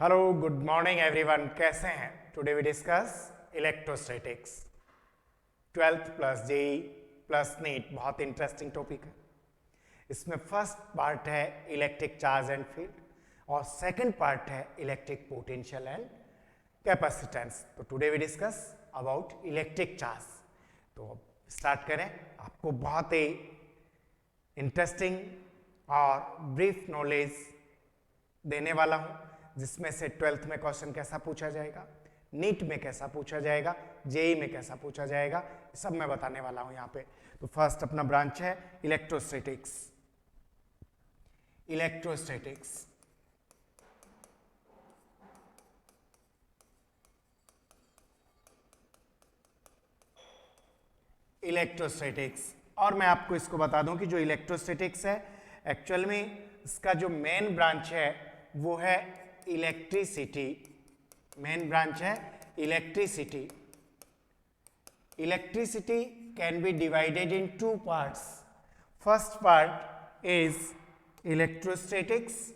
Hello good morning everyone, कैसे हैं? Today we discuss electrostatics 12th plus JEE plus NEET. बहुत interesting topic है। इसमें फर्स्ट पार्ट है इलेक्ट्रिक चार्ज एंड फील्ड और सेकंड पार्ट है इलेक्ट्रिक पोटेंशियल एंड कैपेसिटेंस। तो today we discuss about electric charge. तो स्टार्ट करें। आपको बहुत ही इंटरेस्टिंग और ब्रीफ नॉलेज देने वाला हूं, जिसमें से 12th में क्वेश्चन कैसा पूछा जाएगा, नीट में कैसा पूछा जाएगा, जेई में कैसा पूछा जाएगा, सब मैं बताने वाला हूं यहाँ पे। तो फर्स्ट अपना ब्रांच है इलेक्ट्रोस्टैटिक्स। इलेक्ट्रोस्टैटिक्स इलेक्ट्रोस्टैटिक्स और मैं आपको इसको बता दूं कि जो इलेक्ट्रोस्टैटिक्स है एक्चुअल में इसका जो मेन ब्रांच है वो है इलेक्ट्रिसिटी। मेन ब्रांच है electricity. Electricity can be divided in two parts. First part is electrostatics.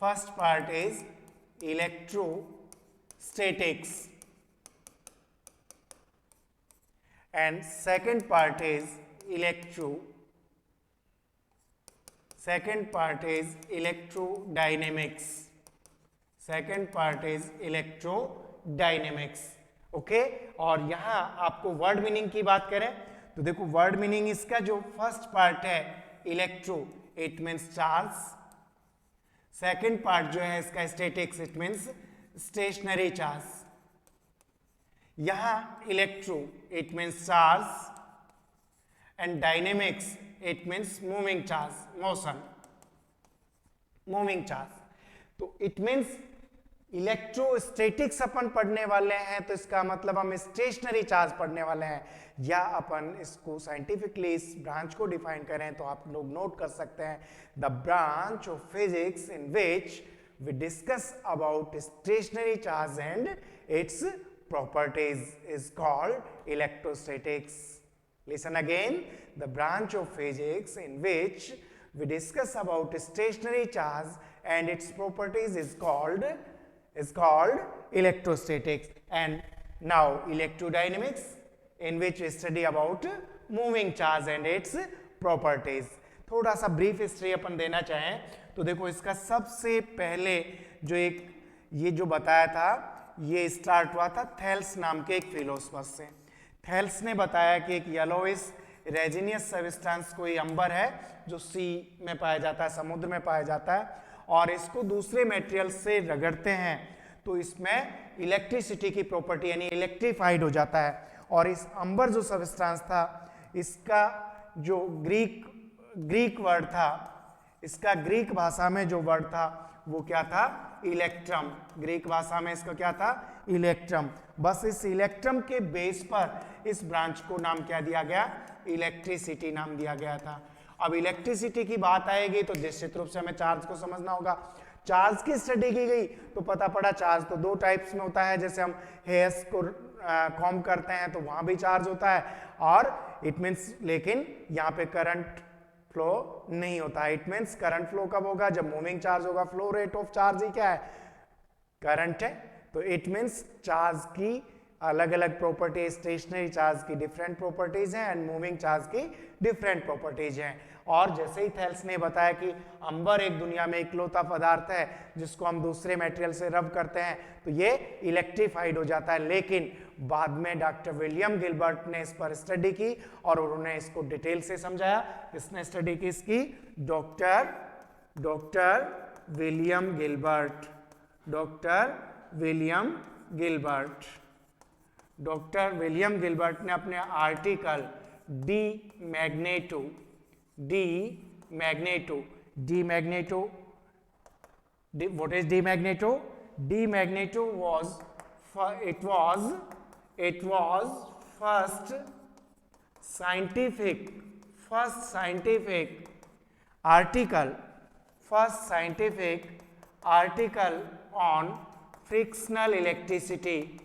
First part is electrostatics and second part is electrodynamics. second part is electrodynamics. Okay और यहां आपको word meaning की बात करें तो देखो word meaning इसका जो फर्स्ट पार्ट है electro, it means charge. Second part जो है इसका statics, it means stationary charge. यहां electro it means charge and dynamics it means moving charge, motion, moving charge. तो इट मीन्स इलेक्ट्रोस्टैटिक्स अपन पढ़ने वाले हैं तो इसका मतलब हम स्टेशनरी चार्ज पढ़ने वाले हैं। या अपन इसको साइंटिफिकली इस ब्रांच को डिफाइन करें तो आप लोग नोट कर सकते हैं, the branch of physics in which we discuss about stationary charge and its properties is called electrostatics. Listen again, the branch of physics in which we discuss about stationary charge and its properties is called electrostatics. And now electrodynamics in which we study about moving charge and its properties. थोड़ा सा brief history अपन देना चाहें तो देखो इसका सबसे पहले जो एक ये जो बताया था ये स्टार्ट हुआ था थेल्स नाम के एक फिलोसफर से। थेल्स ने बताया कि एक येलोइश रेजिनियस सब्सटेंस कोई अंबर है जो सी में पाया जाता है, समुद्र में पाया जाता है, और इसको दूसरे मटेरियल से रगड़ते हैं तो इसमें इलेक्ट्रिसिटी की प्रॉपर्टी यानी इलेक्ट्रीफाइड हो जाता है। और इस अंबर जो सब्सटेंस था इसका जो ग्रीक वर्ड था, इसका ग्रीक भाषा में जो वर्ड था वो क्या था, इलेक्ट्रम। ग्रीक भाषा में इसका क्या था, इलेक्ट्रम। बस इस इलेक्ट्रम के बेस पर इस ब्रांच को नाम क्या दिया गया, इलेक्ट्रिसिटी नाम दिया गया था। अब इलेक्ट्रिसिटी की बात आएगी तो निश्चित रूप से हमें चार्ज को समझना होगा। चार्ज की स्टडी की गई तो पता पड़ा चार्ज तो दो टाइप्स में होता है। जैसे हम हेयर्स को कॉम्ब करते हैं तो वहां भी चार्ज होता है और इट मीन्स, लेकिन यहाँ पे करंट फ्लो नहीं होता है। इट मीन्स करंट फ्लो कब होगा, जब मूविंग चार्ज होगा। फ्लो रेट ऑफ चार्ज ही क्या है, करंट है। तो इट मीन्स चार्ज की अलग अलग प्रॉपर्टीज, स्टेशनरी चार्ज की डिफरेंट प्रॉपर्टीज हैं एंड मूविंग चार्ज की डिफरेंट प्रॉपर्टीज हैं। और जैसे ही थेल्स ने बताया कि अंबर एक दुनिया में इकलौता पदार्थ है जिसको हम दूसरे मटेरियल से रब करते हैं तो ये इलेक्ट्रीफाइड हो जाता है। लेकिन बाद में डॉक्टर विलियम गिलबर्ट ने इस पर स्टडी की और उन्होंने इसको डिटेल से समझाया। किसने स्टडी की इसकी, doctor William Gilbert. Doctor William Gilbert ने अपने article D magneto what is D magneto? D magneto was first scientific article on frictional electricity.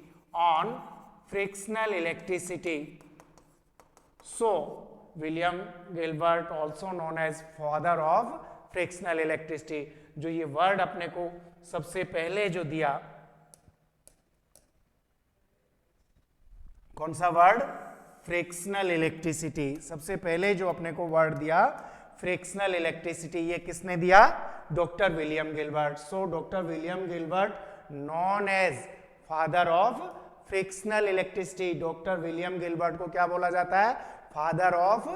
So William Gilbert, also known as father of frictional electricity. जो ये word अपने को सबसे पहले जो दिया, कौन सा वर्ड? Frictional electricity. सबसे पहले जो अपने को वर्ड दिया फ्रिक्शनल इलेक्ट्रिसिटी, ये किसने दिया? Doctor William Gilbert. So doctor William Gilbert known as father of frictional electricity. Doctor William Gilbert को क्या बोला जाता है? Father of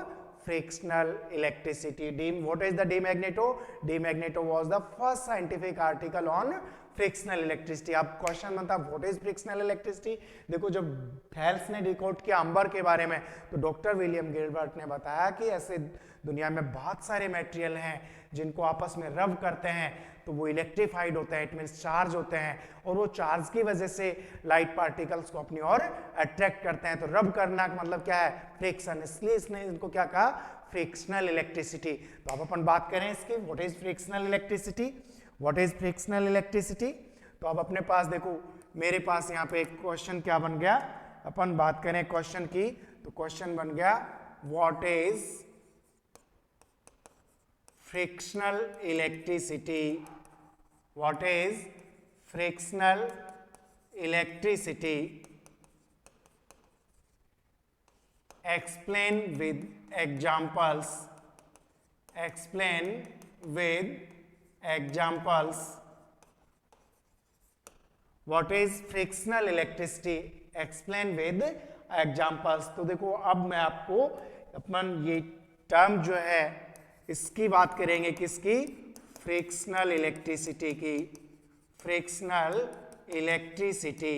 frictional electricity. What is the de Magneto? De Magneto was the first scientific article on frictional electricity. अब question बनता है what is frictional electricity. देखो जब थेल्स ने डिकोड किया अंबर के बारे में, तो डॉक्टर विलियम गिलबर्ट ने बताया कि ऐसे दुनिया में बहुत सारे मटेरियल हैं जिनको आपस में रब करते हैं तो वो इलेक्ट्रीफाइड होते हैं, इट मीन्स चार्ज होते हैं, और वो चार्ज की वजह से लाइट पार्टिकल्स को अपनी ओर अट्रैक्ट करते हैं। तो रब करना का मतलब क्या है? फ्रिक्शन। इसलिए इसने इनको क्या कहा? Frictional electricity. तो अब अपन बात करें इसकी, what is frictional electricity? What is frictional electricity? तो अब अपने पास देखो, मेरे पास यहाँ पे एक क्वेश्चन क्या बन गया, अपन बात करें क्वेश्चन की, तो क्वेश्चन बन गया what is frictional electricity. What is frictional electricity? Explain with examples. Explain with examples. What is frictional electricity? Explain with examples. तो देखो अब मैं आपको अपन ये टर्म जो है इसकी बात करेंगे, किसकी? फ्रिक्शनल इलेक्ट्रिसिटी की। Frictional electricity,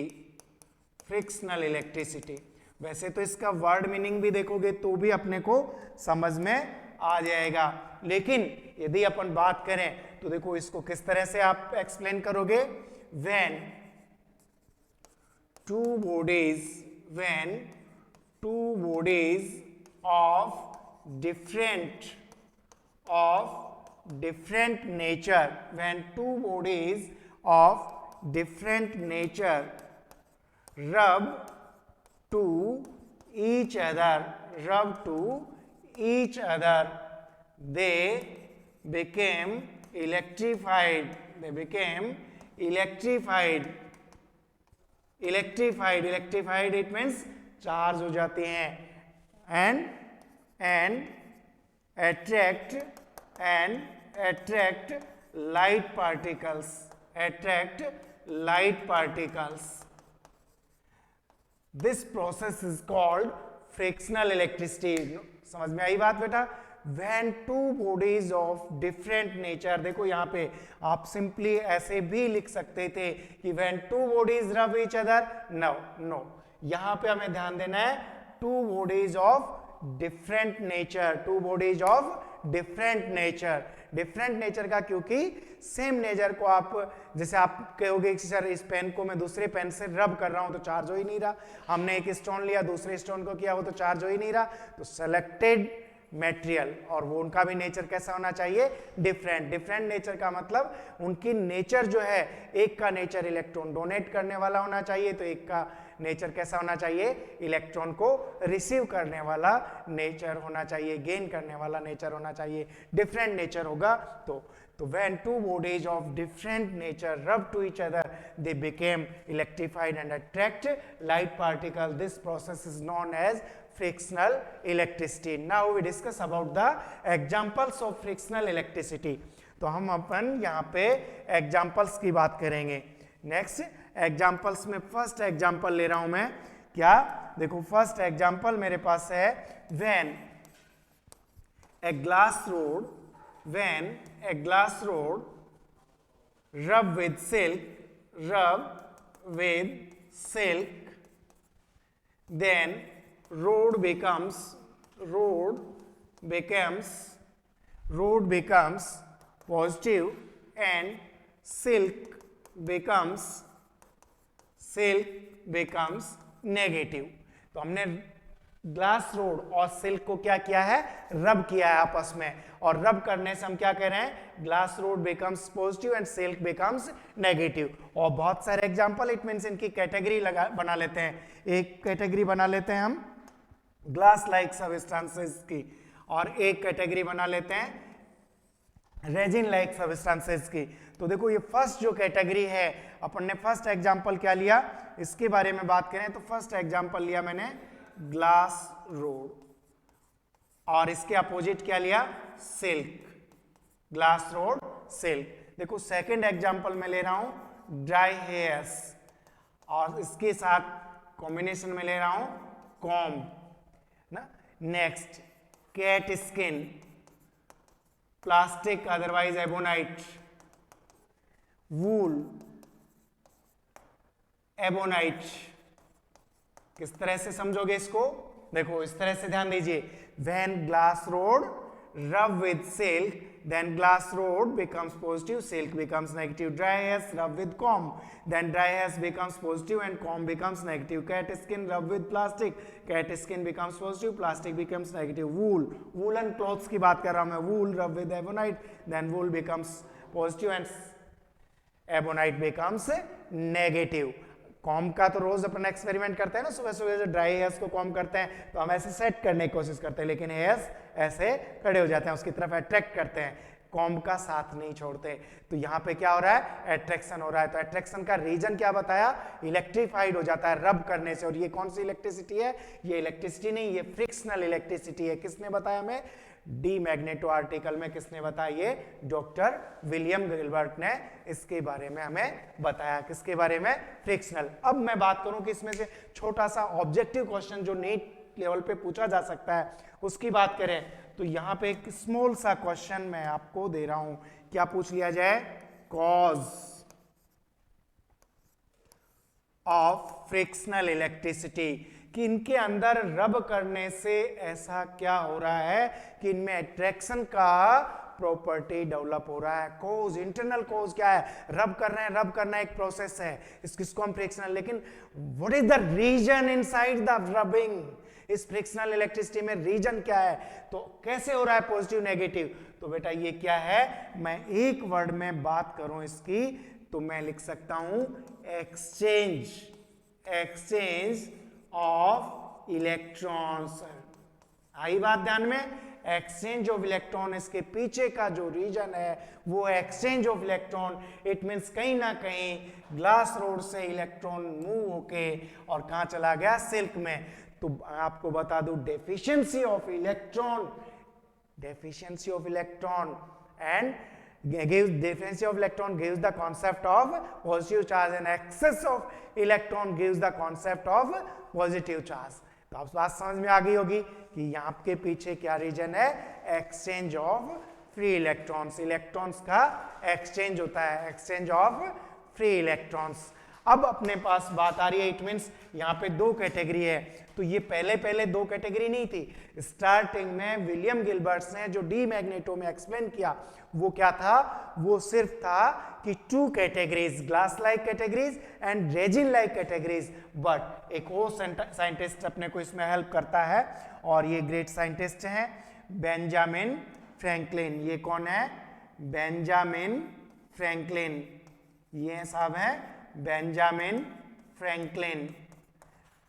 frictional electricity. वैसे तो इसका वर्ड मीनिंग भी देखोगे तो भी अपने को समझ में आ जाएगा, लेकिन यदि अपन बात करें तो देखो इसको किस तरह से आप एक्सप्लेन करोगे? When two bodies of different nature, when two bodies of different nature rub to each other, they became electrified. Electrified it means charge हो जाती हैं and attract light particles. This process is called frictional electricity. समझ में आई बात बेटा? When two bodies of different nature, देखो यहाँ पे आप सिंपली ऐसे भी लिख सकते थे कि when two bodies rub each other. No, यहाँ पे हमें ध्यान देना है two bodies of different nature, two bodies of different nature. Different nature का, क्योंकि सेम नेचर को आप जैसे आप कहोगे कि सर इस पेन को मैं दूसरे पेन से रब कर रहा हूं तो चार्ज हो ही नहीं रहा, हमने एक स्टोन लिया दूसरे स्टोन को किया वो तो चार्ज हो ही नहीं रहा। तो सेलेक्टेड मटेरियल और वो उनका भी नेचर कैसा होना चाहिए? डिफरेंट नेचर का मतलब उनकी नेचर जो है, एक का नेचर इलेक्ट्रॉन डोनेट करने वाला होना चाहिए तो एक का नेचर कैसा होना चाहिए? इलेक्ट्रॉन को रिसीव करने वाला नेचर होना चाहिए, गेन करने वाला नेचर होना चाहिए, डिफरेंट नेचर होगा। तो when two bodies of different nature rub to each other, they became electrified and attract light particle. This process is known as frictional electricity. Now we discuss about the examples of frictional electricity. तो हम अपन यहाँ पे examples की बात करेंगे। Next examples में first example ले रहा हूं मैं, क्या? देखो फर्स्ट एग्जाम्पल मेरे पास है when a glass rod rub with silk, then rod becomes positive and silk becomes negative. तो हमने ग्लास रोड और सिल्क को क्या किया है? रब किया है आपस में, और रब करने से हम क्या कह रहे हैं? Glass rod becomes positive and silk becomes negative. और बहुत सारे एग्जांपल, इट मींस इनकी कैटेगरी बना लेते हैं। एक कैटेगरी बना लेते हैं हम ग्लास लाइक सब्सटेंसेस की, और एक कैटेगरी बना लेते हैं रेजिन लाइक सब्सटेंसेस की। तो देखो ये फर्स्ट जो कैटेगरी है, अपन ने फर्स्ट एग्जांपल क्या लिया, इसके बारे में बात करें तो फर्स्ट एग्जांपल लिया मैंने ग्लास रोड, और इसके अपोजिट क्या लिया, सिल्क, ग्लास रोड सिल्क। देखो सेकंड एग्जांपल में ले रहा हूं ड्राई हेयर्स, और इसके साथ कॉम्बिनेशन में ले रहा हूं कॉम्ब ना। Next cat skin, plastic otherwise ebonite, wool, ebonite. किस तरह से समझोगे इसको, देखो इस तरह से ध्यान दीजिए, when glass rod rub with silk then glass rod becomes positive, silk becomes negative, dry hairs rub with comb then dry hairs becomes positive and comb becomes negative, cat skin rub with plastic, cat skin becomes positive, plastic becomes negative, wool, woolen clothes की बात कर रहा हूं मैं, wool rub with ebonite then wool becomes positive and ebonite becomes negative। Com का तो रोज अपन experiment करते हैं ना, सुबह सुबह जो ड्राई हेयर्स को कॉम करते हैं तो हम ऐसे सेट करने की कोशिश करते हैं, लेकिन हेयर्स ऐसे खड़े हो जाते हैं, उसकी तरफ अट्रैक्ट करते हैं, कॉम का साथ नहीं छोड़ते। तो यहाँ पे क्या हो रहा है, अट्रैक्शन हो रहा है। तो अट्रैक्शन का रीजन क्या बताया, इलेक्ट्रीफाइड हो जाता है रब करने से। और ये कौन सी इलेक्ट्रिसिटी है, ये इलेक्ट्रिसिटी नहीं, ये फ्रिक्शनल इलेक्ट्रिसिटी है। किसने बताया हमें, डी मैग्नेटो आर्टिकल में किसने बताया, ये डॉक्टर विलियम गिलबर्ट ने इसके बारे में हमें बताया। किसके बारे में, फ्रिक्शनल। अब मैं बात करूं कि इसमें से छोटा सा ऑब्जेक्टिव क्वेश्चन जो नीट लेवल पे पूछा जा सकता है उसकी बात करें तो यहां पे एक स्मॉल सा क्वेश्चन मैं आपको दे रहा हूं, क्या पूछ लिया जाए, कॉज ऑफ फ्रिक्शनल इलेक्ट्रिसिटी, कि इनके अंदर रब करने से ऐसा क्या हो रहा है कि इनमें अट्रैक्शन का प्रॉपर्टी डेवलप हो रहा है। कोज, इंटरनल कोज क्या है, रब कर रहे हैं, रब करना एक प्रोसेस है, इसको हम फ्रिक्शनल, लेकिन what is the reason inside the rubbing, इस फ्रिक्शनल इलेक्ट्रिसिटी में रीजन क्या है, तो कैसे हो रहा है पॉजिटिव नेगेटिव। तो बेटा ये क्या है, मैं एक वर्ड में बात करूं इसकी तो मैं लिख सकता हूं एक्सचेंज, एक्सचेंज ऑफ इलेक्ट्रॉन्स। आई बात ध्यान में, एक्सचेंज ऑफ इलेक्ट्रॉन, इसके पीछे का जो रीजन है वो exchange of electron. It means कहीं ना कहीं ग्लास रोड से इलेक्ट्रॉन मूव होके और कहां चला गया, सिल्क में। तो आपको बता दूं deficiency of electron, deficiency of electron and gives deficiency of electron gives the concept of positive charge and excess of electron gives the concept of positive charge। तो आप बात समझ में आ गई होगी कि यहाँ के पीछे क्या रीजन है, exchange of free electrons, electrons का एक्सचेंज होता है, एक्सचेंज ऑफ फ्री इलेक्ट्रॉन्स। अब अपने पास बात आ रही है, इट मींस यहाँ पे दो कैटेगरी है, तो ये पहले दो कैटेगरी नहीं थी। स्टार्टिंग में विलियम गिलबर्ट ने जो डी मैग्नेटो में एक्सप्लेन किया वो क्या था, वो सिर्फ था कि two categories, glass like categories and resin like categories. But एक और साइंटिस्ट अपने को इसमें हेल्प करता है और ये ग्रेट साइंटिस्ट हैं बेंजामिन फ्रैंकलिन। ये कौन है, बेंजामिन फ्रैंकलिन, ये साहब है बेंजामिन फ्रैंकलिन।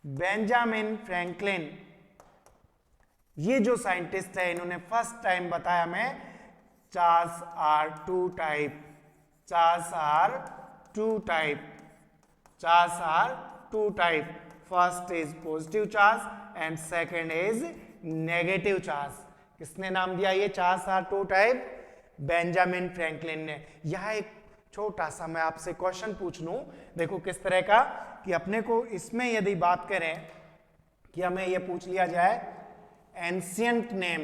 बेंजामिन फ्रैंकलिन ये जो साइंटिस्ट है, इन्होंने फर्स्ट टाइम बताया हमें charge are two type, charge are two type, charge are two type. First is positive charge and second is negative charge. किसने नाम दिया ये charge are two type, Benjamin Franklin ने। यह एक छोटा सा मैं आपसे क्वेश्चन पूछ लूं, देखो किस तरह का, कि अपने को इसमें यदि बात करें कि हमें यह पूछ लिया जाए ancient name,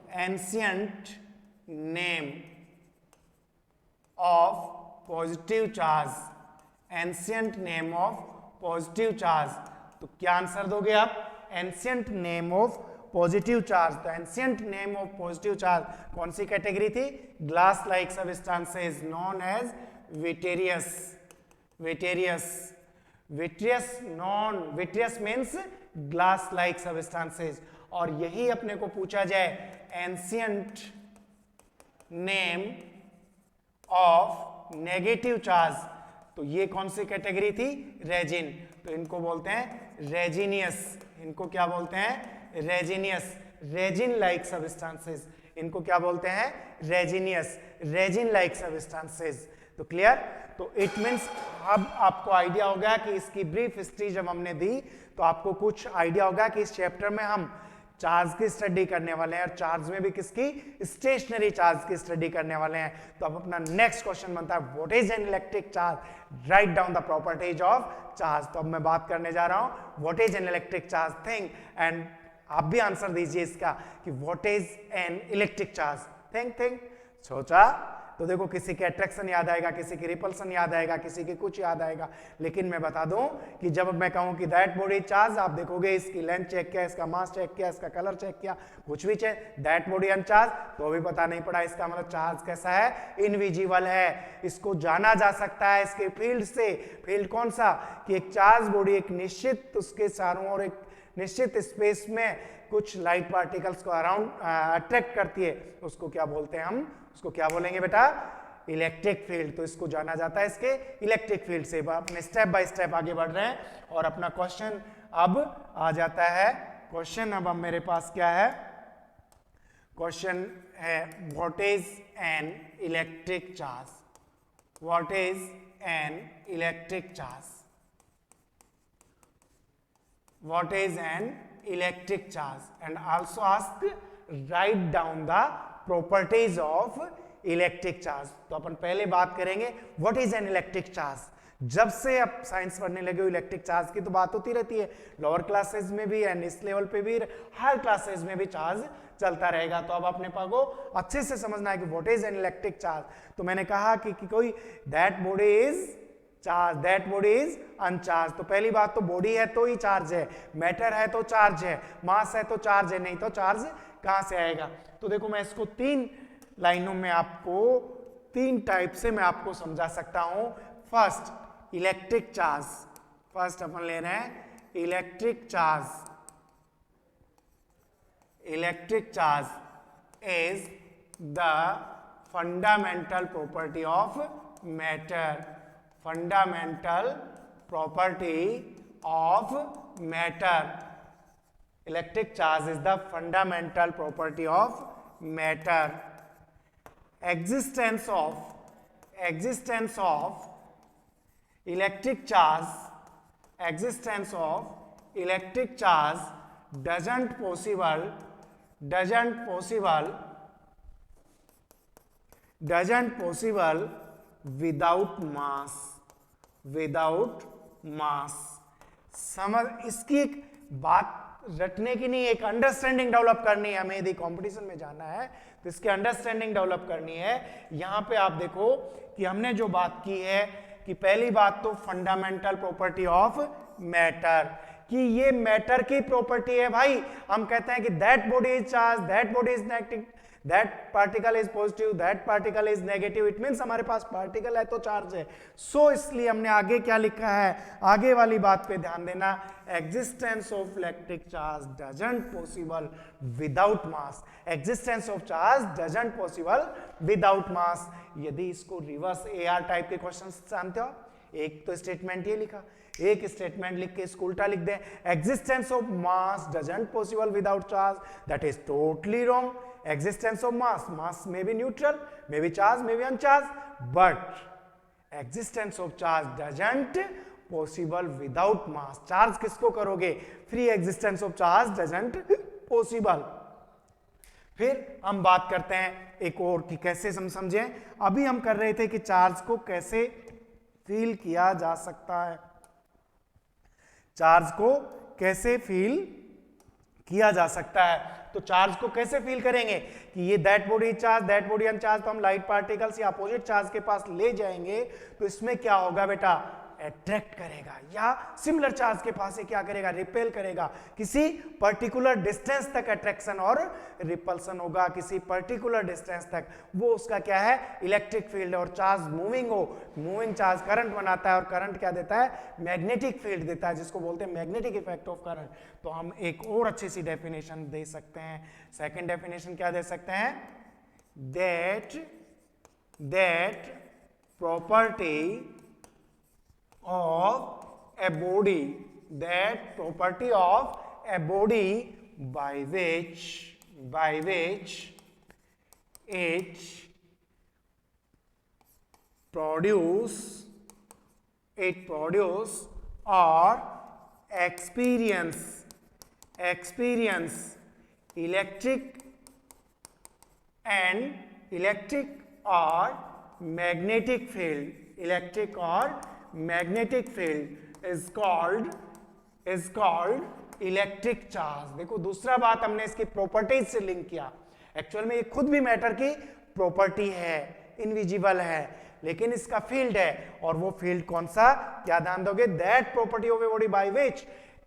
ancient name of positive charge, ancient name of positive charge, तो क्या आंसर दोगे आप, ancient name of positive charge. तो ancient name of positive charge कौन सी कैटेगरी थी, glass like substances known as vitreous, vitreous, vitreous known, vitreous means glass like substances. और यही अपने को पूछा जाए ancient name of negative charge, तो ये कौन सी कैटेगरी थी, रेजिन। तो इनको बोलते हैं रेजिनियस, इनको क्या बोलते हैं, रेजिनियस, रेजिन लाइक सब्सटेंसेस, इनको क्या बोलते हैं? Resinous, resin like substances. तो क्लियर? तो इट मीन्स अब आपको आइडिया हो गया कि इसकी ब्रीफ हिस्ट्री जब हमने दी तो आपको कुछ आइडिया होगा कि इस चैप्टर में हम चार्ज की स्टडी करने वाले हैं और चार्ज में भी किसकी? स्टेशनरी चार्ज की स्टडी करने वाले हैं। तो अब अपना नेक्स्ट क्वेश्चन बनता है what is an electric charge, write down the properties of charge. तो अब मैं बात करने जा रहा हूं what is an electric charge thing, and आप भी आंसर दीजिए इसका कि what is an electric charge. Think सोचा तो देखो किसी के अट्रैक्शन याद आएगा, किसी की रिपल्सन याद आएगा, किसी की कुछ याद आएगा, लेकिन मैं बता दूं कि जब मैं कहूं कि दैट बॉडी चार्ज, आप देखोगे इसकी लेंथ चेक किया, इसका मास चेक किया, इसका कलर चेक किया, कुछ भी चेक, दैट बॉडी अनचार्ज, तो भी पता नहीं पड़ा। इसका मतलब चार्ज कैसा है? इनविजिबल है, इसको जाना जा सकता है इसके फील्ड से। फील्ड कौन सा? कि एक चार्ज बॉडी एक निश्चित उसके चारों ओर एक निश्चित स्पेस में कुछ लाइट पार्टिकल्स को अराउंड अट्रैक्ट करती है, उसको क्या बोलते हैं हम? उसको क्या बोलेंगे बेटा? Electric field. तो इसको जाना जाता है इसके इलेक्ट्रिक फील्ड से। अपने स्टेप बाय स्टेप आगे बढ़ रहे हैं और अपना क्वेश्चन अब आ जाता है। क्वेश्चन अब मेरे पास क्या है? क्वेश्चन है what is an electric charge, what is an electric charge, what is an electric charge, and also ask write down the properties of electric charge। तो अपन पहले बात करेंगे what is an electric charge। जब से आप science पढ़ने लगे हो इलेक्ट्रिक चार्ज की तो बात होती रहती है, लोअर क्लासेस में भी एंड इस लेवल पे भी, हर क्लासेस में भी चार्ज चलता रहेगा। तो अब अपने पागो अच्छे से समझना है कि what is an electric charge. तो मैंने कहा कि कोई that body is charge, that body is अनचार्ज। तो पहली बात तो बॉडी है तो ही चार्ज है, मैटर है तो चार्ज है, मास है तो चार्ज है, नहीं तो चार्ज कहां से आएगा? तो देखो मैं इसको 3 लाइनों में आपको 3 टाइप से मैं आपको समझा सकता हूं। फर्स्ट इलेक्ट्रिक चार्ज, फर्स्ट अपन ले रहे हैं electric charge. Electric charge is the fundamental property of matter, fundamental property of matter। Electric charge is the fundamental property of matter। Existence of electric charge, existence of electric charge doesn't possible without mass, without mass. समझ, इसकी एक बात रटने की नहीं, एक understanding develop करनी है हमें। यदि कंपटीशन में जाना है तो इसकी अंडरस्टैंडिंग डेवलप करनी है। यहां पे आप देखो कि हमने जो बात की है कि पहली बात तो फंडामेंटल प्रॉपर्टी ऑफ मैटर, कि ये मैटर की प्रॉपर्टी है भाई। हम कहते हैं कि that body is charge, that body is negative, that particle is positive, that particle is negative, it means हमारे पास पार्टिकल है तो चार्ज है। सो इसलिए हमने आगे क्या लिखा है, आगे वाली बात पे ध्यान देना, existence of electric charge doesn't possible without mass, existence of charge doesn't possible without mass. यदि इसको रिवर्स एआर टाइप के क्वेश्चंस जानते हो, एक तो स्टेटमेंट ये लिखा, एक स्टेटमेंट लिख के इसको उल्टा लिख दे, existence of mass doesn't possible without charge, that is totally wrong. Existence of mass may be neutral, may be charged, may be uncharged, but existence of charge doesn't possible without mass। Charge किसको करोगे? Free existence of charge doesn't possible. फिर हम बात करते हैं एक और कि कैसे समझें। अभी हम कर रहे थे कि चार्ज को कैसे फील किया जा सकता है, चार्ज को कैसे फील किया जा सकता है। तो चार्ज को कैसे फील करेंगे कि ये that body charge, that body अनचार्ज, तो हम लाइट पार्टिकल्स या अपोजिट चार्ज के पास ले जाएंगे तो इसमें क्या होगा बेटा? अट्रैक्ट करेगा, या सिमिलर चार्ज के पास से क्या करेगा? रिपेल करेगा। किसी पर्टिकुलर डिस्टेंस तक अट्रैक्शन और रिपल्सन होगा, किसी पर्टिकुलर डिस्टेंस तक, वो उसका क्या है? Electric field. और चार्ज मूविंग हो, मूविंग चार्ज करंट बनाता है, और करंट क्या देता है? मैग्नेटिक फील्ड देता है, जिसको बोलते हैं मैग्नेटिक इफेक्ट ऑफ करंट। तो हम एक और अच्छी सी डेफिनेशन दे सकते हैं। सेकेंड डेफिनेशन क्या दे सकते हैं? That property of a body, that property of a body by which it produce or experience electric or magnetic field is called electric charge. देखो दूसरा बात हमने इसकी प्रॉपर्टीज से लिंक किया। एक्चुअल में ये खुद भी मैटर की प्रॉपर्टी है, इनविजिबल है, लेकिन इसका फील्ड है। और वो फील्ड कौन सा, क्या ध्यान दोगे, that property of a body by which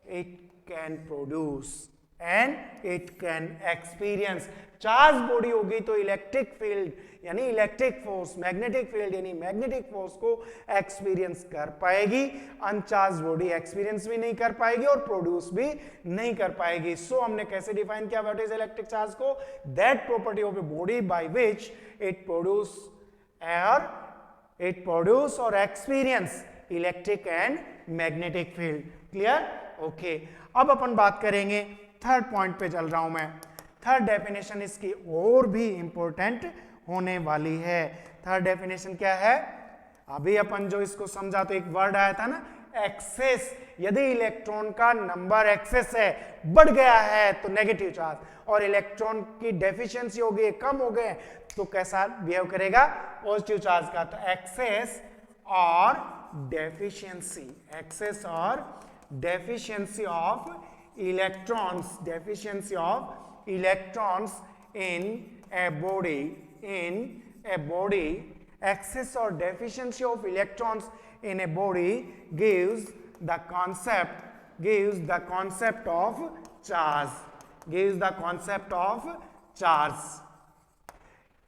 it can produce and it can experience. Charge body होगी तो इलेक्ट्रिक फील्ड यानी इलेक्ट्रिक फोर्स, मैग्नेटिक फील्ड यानी मैग्नेटिक फोर्स को एक्सपीरियंस कर पाएगी। अनचार्ज बॉडी एक्सपीरियंस भी नहीं कर पाएगी और प्रोड्यूस भी नहीं कर पाएगी। सो हमने कैसे डिफाइन किया व्हाट इज इलेक्ट्रिक चार्ज को, that property of a body by which it produce or experience electric and magnetic field. Clear, okay. अब अपन बात करेंगे, थर्ड पॉइंट पे चल रहा हूं मैं। थर्ड डेफिनेशन इसकी और भी इंपॉर्टेंट होने वाली है। थर्ड डेफिनेशन क्या है, अभी अपन जो इसको समझा तो एक वर्ड आया था ना, एक्सेस। यदि इलेक्ट्रॉन का नंबर एक्सेस है, बढ़ गया है तो नेगेटिव चार्ज, और इलेक्ट्रॉन की डेफिशिएंसी हो गई, कम हो गए तो कैसा बिहेव करेगा, पॉजिटिव चार्ज का। तो एक्सेस और deficiency of electrons in a body, excess or deficiency of electrons in a body gives the concept of charge।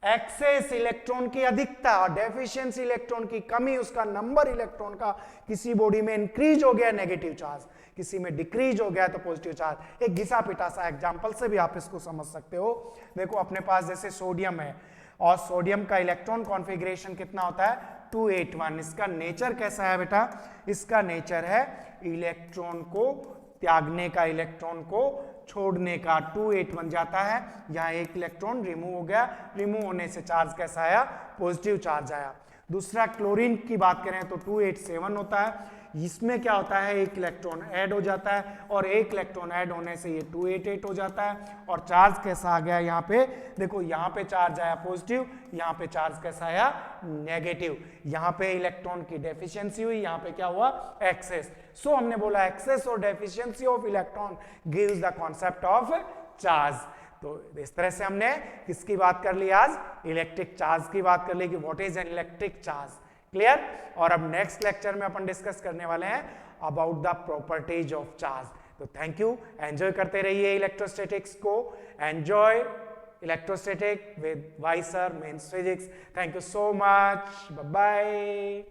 Excess electron की अधिकता, डेफिशिएंसी इलेक्ट्रॉन की कमी, उसका नंबर इलेक्ट्रॉन का किसी बॉडी में इंक्रीज हो गया नेगेटिव चार्ज, किसी में डिक्रीज हो गया तो पॉजिटिव चार्ज। एक घिसा पिटा सा एग्जांपल से भी आप इसको समझ सकते हो। देखो अपने पास जैसे सोडियम है, और सोडियम का इलेक्ट्रॉन कॉन्फ़िगरेशन कितना होता है, 281। इसका नेचर कैसा है बेटा, इसका नेचर है इलेक्ट्रॉन को त्यागने का, इलेक्ट्रॉन को छोड़ने का। 281 जाता है, यहाँ एक इलेक्ट्रॉन रिमूव हो गया, रिमूव होने से चार्ज कैसा आया, पॉजिटिव चार्ज आया। दूसरा क्लोरीन की बात करें तो 287 होता है, इसमें क्या होता है, एक इलेक्ट्रॉन ऐड हो जाता है, और एक इलेक्ट्रॉन ऐड होने से ये 288 हो जाता है। और चार्ज कैसा आ गया यहाँ पे, देखो यहाँ पे चार्ज आया पॉजिटिव, यहाँ पे चार्ज कैसा आया, नेगेटिव। यहाँ पे इलेक्ट्रॉन की डेफिशिएंसी हुई, यहाँ पे क्या हुआ, एक्सेस। सो हमने बोला एक्सेस और deficiency of electron gives the concept of charge. तो इस तरह से हमने किसकी बात कर ली आज, इलेक्ट्रिक चार्ज की बात कर ली कि what is an electric charge. Clear. और अब नेक्स्ट लेक्चर में अपन डिस्कस करने वाले हैं about the properties of charge. तो थैंक यू, एंजॉय करते रहिए इलेक्ट्रोस्टैटिक्स को, enjoy electrostatic with Y sir mains physics. Thank you so much, bye bye.